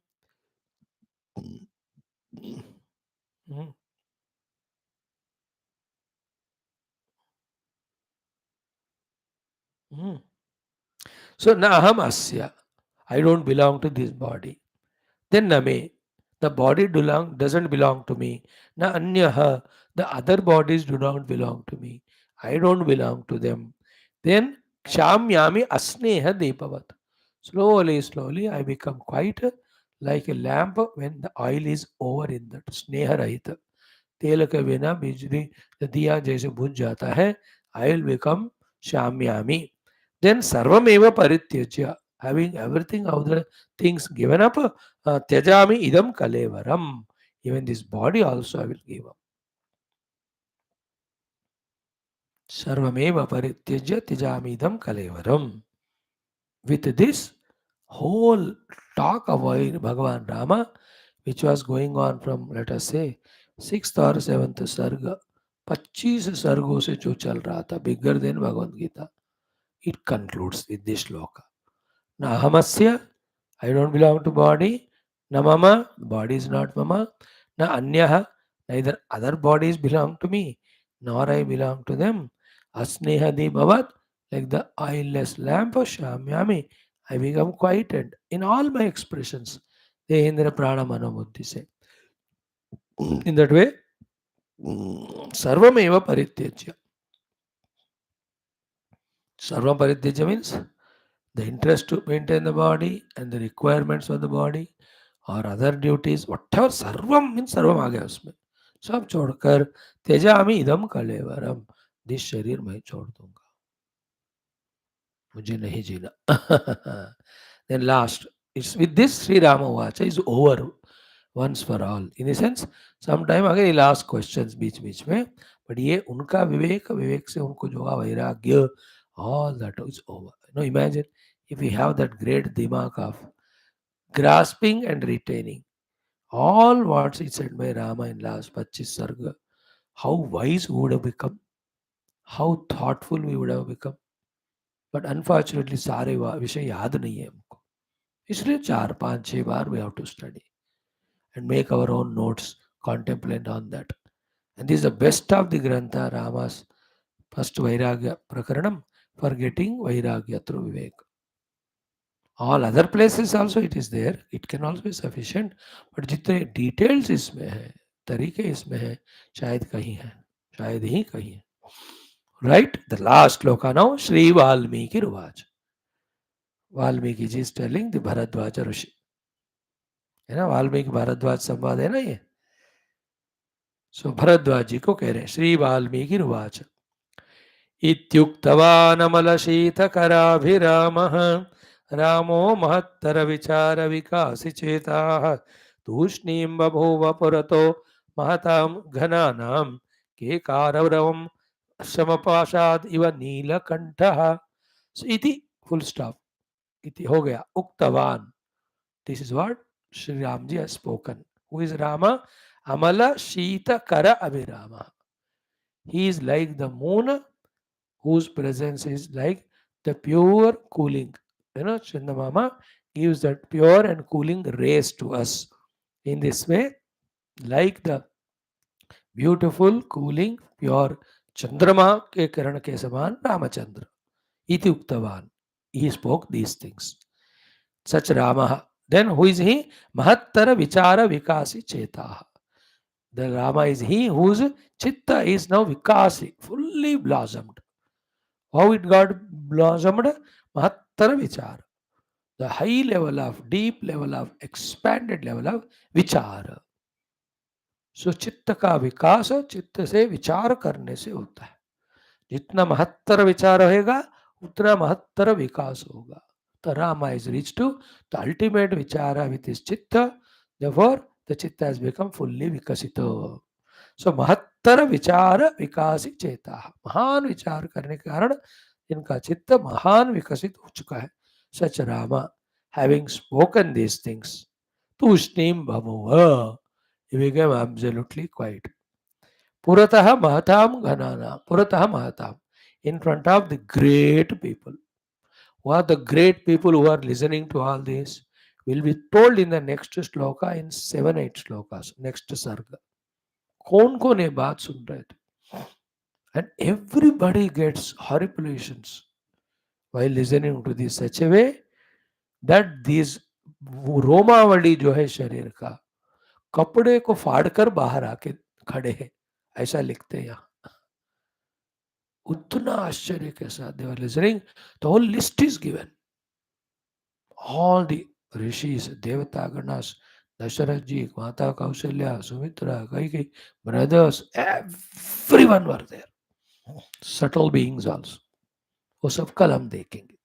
So naham asya, I don't belong to this body. Then name, the body doesn't belong to me. Na anyaha, the other bodies do not belong to me. I don't belong to them. Then kshamyami asneha depavat. Slowly, slowly, I become quite like a lamp when the oil is over in that sneha rahita. तेल के बिना बिजली दिया जैसे बुझ जाता है I will become shamyami. Then sarvameva parityajya, having everything other things given up, tyajami idam kalevaram. Even this body also I will give up. Sarvameva parityajya tyajami idam kalevaram. With this whole talk of Bhagavan Rama, which was going on from, let us say, 6th or 7th Sarga, 25 सर्गों से जो चल रहा था, bigger than Bhagavad Gita, it concludes with this shloka. Na ahamasya, I don't belong to body. Na mama, body is not mama. Na anyaha, neither other bodies belong to me, nor I belong to them. Asnehadi bhavat, like the eyeless lamp of Shamyami, I become quieted in all my expressions. Dehindra prana mano buddhi se. In that way, sarvameva parityajya. Sarva parityajya means the interest to maintain the body and the requirements of the body और other duties whatever सर्वम mean सर्वम आ गया उसमें सब छोड़कर त्यजामि इदम कलेवरम this शरीर मैं छोड़ दूंगा मुझे नहीं जीना. Then last, it's with this Sri Rama Vacha is over once for all. In the sense, sometime again he'll ask questions बीच में, but ये उनका विवेक, विवेक से उनको जो हुआ वैराग्य, all that is over. Imagine if we have that great dimag of grasping and retaining all what is said by Rama in last 25 sarga, how wise we would have become, how thoughtful we would have become. But unfortunately सारे विषय याद नहीं है हमको, इसलिए 4 5 6 बार we have to study and make our own notes, contemplate on that. And this is the best of the granth Rama's first vairagya prakaranam for getting vairagya through viveka. All other places also it is there, it can also be sufficient, but जितने details इसमें है, तरीके इसमें है, शायद कहीं है, शायद ही कहीं है. Right? The last sloka now, Shri Valmiki Ruvach. Valmiki ji is telling the Bharadwaj rishi, है ना, वाल्मीकि भारद्वाज संवाद है ना ये. सो भरद्वाज जी को कह रहे हैं श्री वाल्मीकि रुवाच इत्युक्तवानमलशीतकराभिरामः रामो महत्तर विचार विकासि चेताः तूष्णीं बभूव पुरतो महतां घनानां केकारवरवं शमपाशाद इव नीलकंठः. सो इति फुल स्टॉप, इति हो गया. उक्तवान, this is what Sri Ramji has spoken. Who is Rama? Amala Shita Kara Abhirama. He is like the moon whose presence is like the pure cooling. Chandamama gives that pure and cooling rays to us. In this way, like the beautiful, cooling, pure Chandrama ke karan ke saman Ramachandra. Iti Uktavan. He spoke these things. Such Rama. Then who is he? Mahattara Vichara Vikasi Chetaha. The Rama is he whose chitta is now Vikasi, fully blossomed. How it got blossomed? Mahattara Vichara. The high level of, deep level of, expanded level of Vichara. So चित्त का विकास चित्त से विचार करने से होता है. जितना महत्तर विचार होगा उतना महत्तर विकास होगा. The Rama is reached to the ultimate vichara with his chitta. Therefore, the chitta has become fully vikasita. So, mahattara vichara vikasi cheta. महान विचार करने के कारण इनका चित्त महान विकसित हो चुका है. Such Rama, having spoken these things, tushnim bhavuva, he became absolutely quiet. Puratah mahatam ghanana, puratah mahatam, in front of the great people. Who are the great people who are listening to all this will be told in the next shloka, in 7-8 slokas, next sarga. कौन कौन ये बात सुन रहे थे? And everybody gets horripilations while listening to this such a way that these रोमावली जो है शरीर का कपड़े को फाड़कर बाहर आके खड़े हैं, ऐसा लिखते हैं यहाँ. उतना आश्चर्य के साथ they were listening. The whole list is given. All the rishis, devata ganas, Dasharat ji, Mata Kausalya, Sumitra, Kaikeyi, brothers, everyone were there. Subtle beings also. वो सब कल हम देखेंगे.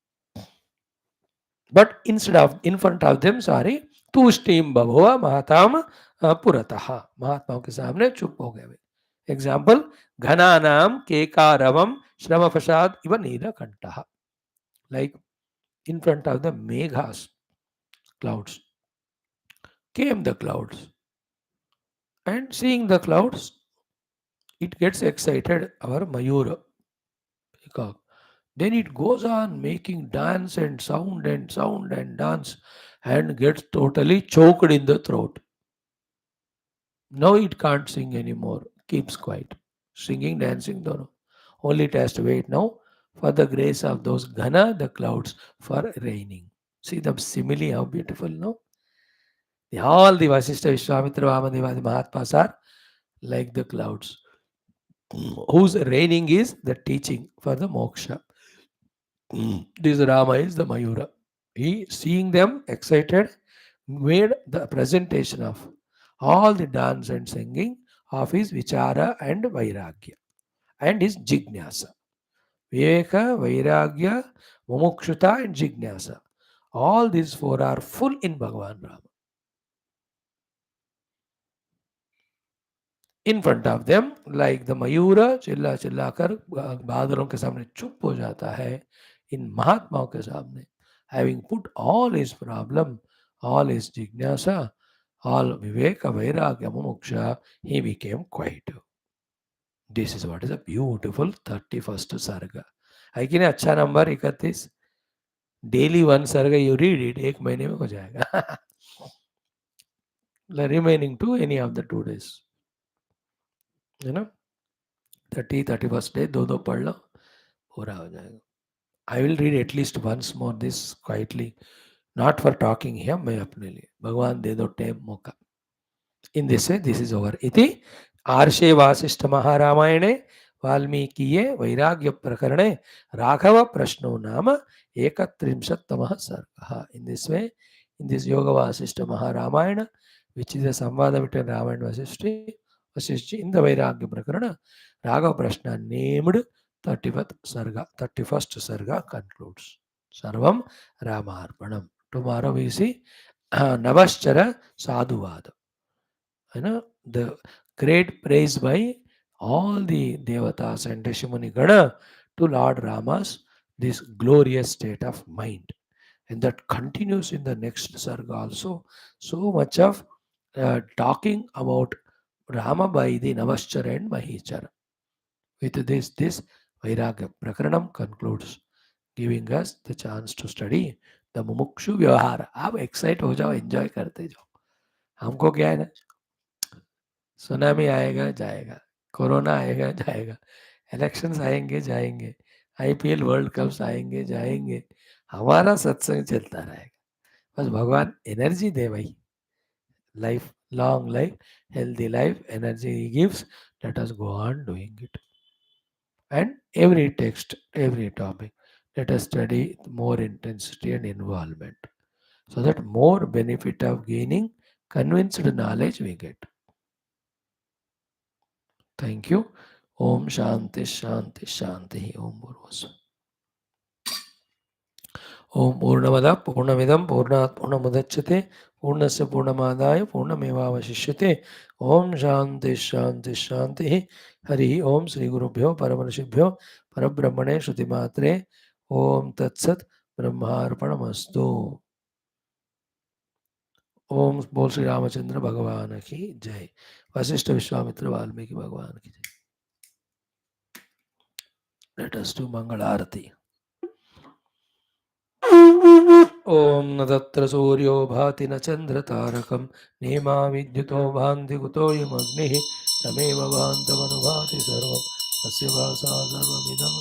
But instead of, in front of them, sorry, तुष्टिम Bhabua महाताम पुरतः, महात्माओं के सामने चुप हो गए. Example, घनानाम केकारवम श्रमपशाद इव नीलकंठः. Like in front of the meghas, clouds, came the clouds, and seeing the clouds, it gets excited, our Mayura, peacock. Then it goes on making dance and sound and sound and dance and gets totally choked in the throat. Now it can't sing anymore, keeps quiet. Singing, dancing, no. Only it has to wait now for the grace of those Ghana, the clouds, for raining. See the simile, how beautiful, no? All the Vaashishtha, VISHWAMITRA, VAMADEVA, the Mahatmas are like the clouds, whose raining is the teaching for the moksha. This Rama is the Mayura. He, seeing them excited, made the presentation of all the dance and singing of his Vichara and Vairagya and his Jignasa. Viveka, Vairagya, mumukshata and jignasa. All these four are full in Bhagavan Rama. In front of them, like the Mayura चिल्ला चिल्लाकर बादलों के सामने चुप हो जाता है, इन महात्माओं के सामने, having put all his problem, all his jignasa, all viveka, vairagya, mumuksha, he became quiet. This is what is a beautiful 31st sarga. है कि नहीं? अच्छा नंबर 31. डेली वन सर्ग यू रीड इट, एक महीने में हो जाएगा. Remaining to any of the 2 days, है ना. 31st डे दो पढ़ लो, पूरा हो जाएगा. I will read at least once more this quietly, not for talking here, मैं अपने लिए. भगवान दे दो टाइम, मौका. In this way, this is over. Iti Arshe Vaashishtha Maharamayane Valmikiye Vairagya Prakarane Raghava Prashno Nama Ekatrimshattamaha Sargaha. In this way, in this Yoga Vaashishtha Maharamayana, which is a samvada between Rama and Vaashishtha, in the Vairagya Prakarana, Raghava Prashna named 31st Sarga concludes. Sarvam Ramarpanam. Tomorrow we see Nabhashara Sadhuvadam. The great praise by all the devatas and Rishimuni Gana to Lord Rama's this glorious state of mind. And that continues in the next sarga also. So much of talking about Rama by the Navaschara and Mahichara. With this Vairagya Prakaranam concludes, giving us the chance to study the Mumukshu Vyavahara. आप excite हो जाओ, enjoy करते जाओ. हमको क्या है ना, tsunami आएगा जाएगा, कोरोना आएगा जाएगा, इलेक्शंस आएंगे जाएंगे, आईपीएल वर्ल्ड कप्स आएंगे जाएंगे, हमारा सत्संग चलता रहेगा. बस भगवान एनर्जी दे भाई. Life, long life, healthy life, energy he gives. Let us go on doing it. And every text, every topic, let us study more intensity and involvement, so that more benefit of gaining convinced knowledge we get. Thank you. Om Shanti Shanti Shanti. Om Bhurvasvaha. Om Purnamada Purnamidam Purnat Purnamudachyate Purnasya Purnamadaya Purnamevavashishyate. Om Shanti Shanti Shanti. Hari Om Shri Gurubhyo Paramarshibhyo Parabrahmane Shruti MAATRE. Om Tat Sat Brahmarpanamastu. ओम बोल श्री रामचंद्र भगवान की जय. वशिष्ठ विश्वामित्र वाल्मीकि भगवान की जय. Let us do Mangal Arati. ओम न तत्र सूर्यो भाति न चंद्र तारकम नेमा विद्युतो भान्ति कुतो यमग्निः तमेव भान्तमनुभाति सर्वं तस्य भासा सर्वमिदं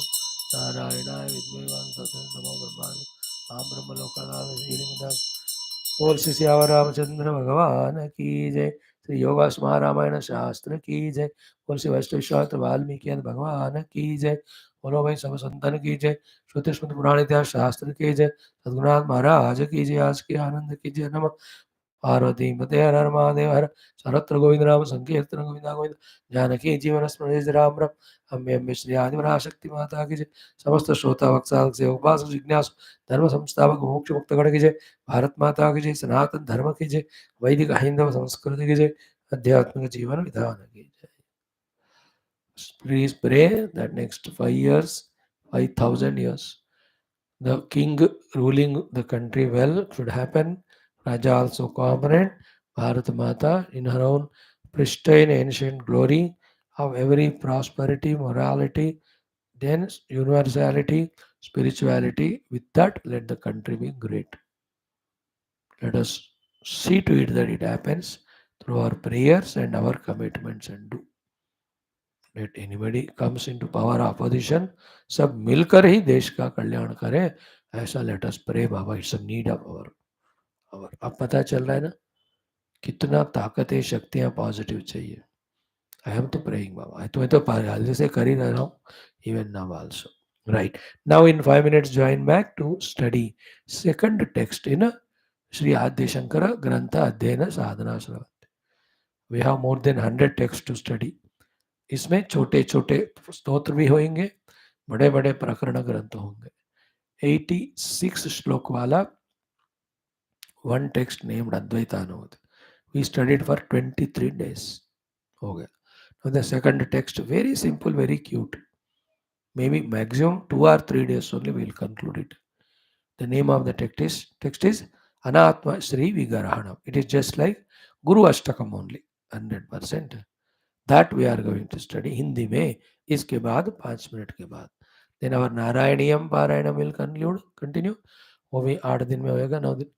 नारायणाय विद्महे वासुदेवाय नमो ब्रह्माय मां ब्रह्मलोकनाथ श्रीलिंगदास. बोल श्री सियावर रामचंद्र भगवान की जय. श्री योगाश्म रामायण शास्त्र की जय. बोल श्री वैष्णव शास्त्र वाल्मीकि भगवान की जय. बोलो भाई सब संतन की जय. श्रुति स्मृति पुराण इतिहास शास्त्र की जय. सद्गुरुनाथ महाराज की जय. आज के आनंद की जय. नमः पार्वती पते हर हर महादेव हर. सर्वत्र गोविंद नाम संकीर्तन गोविंदा गोविंद. जानकी जीवन स्मृति राम राम. अम्बे अम्बे श्री आदिपराशक्ति माता की जय. समस्त श्रोता वत्सल से उपासक जिज्ञासु धर्म संस्थापक मोक्ष मुक्त गण की जय. भारत माता की जय. सनातन धर्म की जय. वैदिक हिंदू संस्कृति की जय. आध्यात्मिक जीवन विधान की जय. Please pray that next 5 years, 5,000 years, the king ruling the country well should happen. Raja also cooperate. Bharat Mata in her own pristine ancient glory of every prosperity, morality, then universality, spirituality. With that, let the country be great. Let us see to it that it happens through our prayers and our commitments and do. Let anybody comes into power opposition, सब मिलकर ही देश का कल्याण करें, ऐसा let us pray बाबा. It's a need of hour. अब पता चल रहा है ना कितना ताकतें शक्तियां पॉजिटिव चाहिए. आई एम तो प्रेइंग बाबा. मैं तो हाल से कर ही रहा हूँ. Even now also. Right. Now in 5 minutes join back to study second text in Sri Adi Shankara Grantha Adhyayana Sadhana Shravati. We have more than 100 texts to study. इसमें छोटे छोटे स्तोत्र भी होंगे, बड़े बड़े प्रकरण ग्रंथ होंगे. 86 श्लोक वाला one text named Advaita Anod. We studied for 23 days. Okay. Now the second text, very simple, very cute. Maybe maximum 2 or 3 days only we will conclude it. The name of the text is Anatma Shri Vigarahanam. It is just like Guru Ashtakam only, 100%. That we are going to study Hindi में इसके बाद 5 minute के बाद. Then our नारायणीयम पारायणम will continue. वो भी 8 दिन में होएगा, 9 दिन.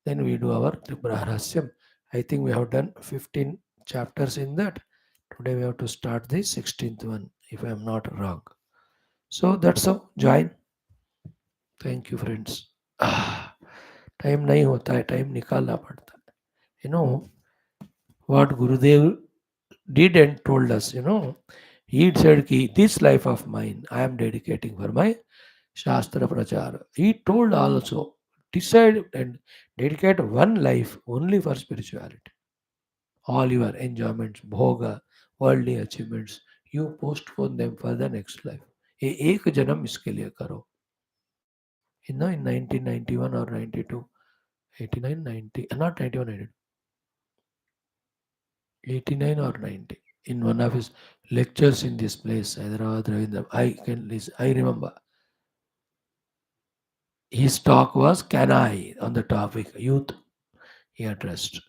Then we do our Tripurahrasyam. I think we have done 15 chapters in that. Today we have to start the 16th one, if I am not wrong. So that's how. Join. Thank you, friends. Time नहीं होता है, time निकालना पड़ता है. You know what Gurudev did and told us, he said ki this life of mine I am dedicating for my Shastra Prachara. He told also, decide and dedicate one life only for spirituality. All your enjoyments, bhoga, worldly achievements, you postpone them for the next life. ये एक जन्म इसके लिए करो. In 1991 or 92, 89, 90, not 91, 92, 89 or 90. In one of his lectures in this place, Hyderabad Ravindra, I remember. His talk was Can I on the topic youth, he addressed.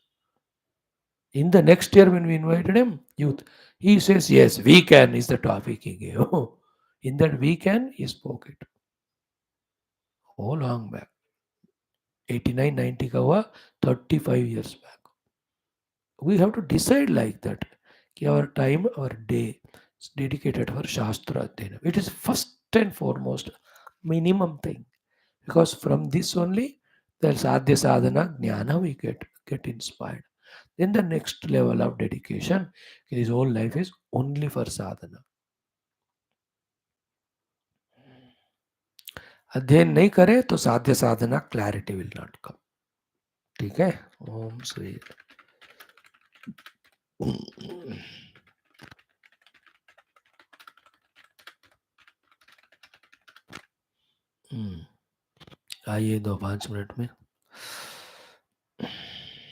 In the next year, when we invited him, youth, he says, Yes, we can is the topic he gave. In that we can, he spoke it. Oh, long back. 89, 90 ka hua, 35 years back. We have to decide like that. Ki our time, our day is dedicated for Shastra Adhyayana. It is first and foremost minimum thing. Because from this only, the sadhya sadhana, jnana, we get inspired. Then the next level of dedication, his whole life is only for sadhana. अध्ययन नहीं करे तो साध्य साधना clarity will not come. ठीक है. ओम श्री. आइए 2-5 minute में.